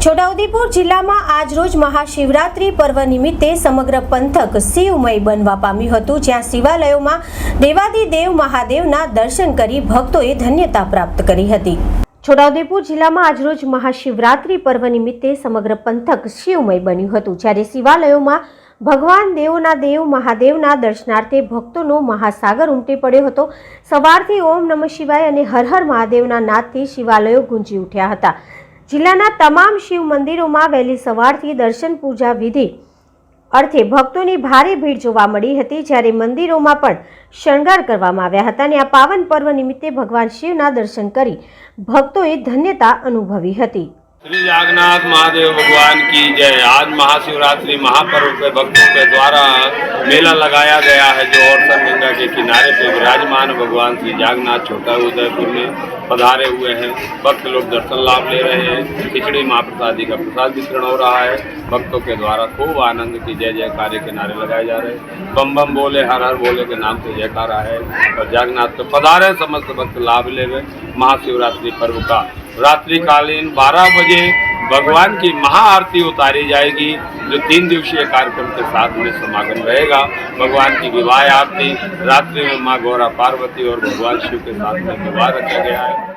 છોટાઉદેપુર જિલ્લામાં આજરોજ મહાશિવરાત્રી પર્વ નિમિત્તે સમગ્ર પંથક શિવમય બનવા પામ્યું હતું, જ્યાં શિવાલયોમાં દેવાધિદેવ મહાદેવના દર્શન કરી ભક્તોએ ધન્યતા પ્રાપ્ત કરી હતી। છોટાઉદેપુર જિલ્લામાં આજરોજ મહાશિવરાત્રી પર્વ નિમિત્તે સમગ્ર પંથક શિવમય બન્યું હતું, જ્યારે શિવાલયોમાં ભગવાન દેવોના દેવ મહાદેવના દર્શનાર્થે ભક્તોનો મહાસાગર ઉમટી પડ્યો હતો। સવારથી ઓમ નમઃ શિવાય અને હર હર મહાદેવના નાદથી શિવાલયો ગુંજી ઉઠ્યા હતા। જિલ્લાના તમામ શિવ મંદિરોમાં વહેલી સવારથી દર્શન પૂજા વિધિ અર્થે ભક્તોની ભારે ભીડ જોવા મળી હતી, જ્યારે મંદિરોમાં પણ શણગાર કરવામાં આવ્યા હતા અને આ પાવન પર્વ નિમિત્તે ભગવાન શિવના દર્શન કરી ભક્તોએ ધન્યતા અનુભવી હતી। श्री जागन्नाथ महादेव भगवान की जय। आज महाशिवरात्रि महापर्व पे भक्तों के द्वारा मेला लगाया गया है, जो औरसन गंगा के किनारे पे विराजमान भगवान श्री जागन्नाथ छोटा उदयपुर में पधारे हुए हैं। भक्त लोग दर्शन लाभ ले रहे हैं। खिचड़ी महाप्रसादी का प्रसाद वितरण हो रहा है। भक्तों के द्वारा खूब आनंद की जय जयकारे के नारे लगाए जा रहे हैं। बम बम बोले हर हर बोले के नाम से जयकारा है और जागन्नाथ तो पधारे समस्त भक्त लाभ ले हुए। महाशिवरात्रि पर्व का रात्रिकालीन 12 बजे भगवान की महाआरती उतारी जाएगी, जो 3 दिवसीय कार्यक्रम के साथ में समागम रहेगा। भगवान की विवाह आरती रात्रि में माँ गौरा पार्वती और भगवान शिव के साथ में विवाह रखा गया है।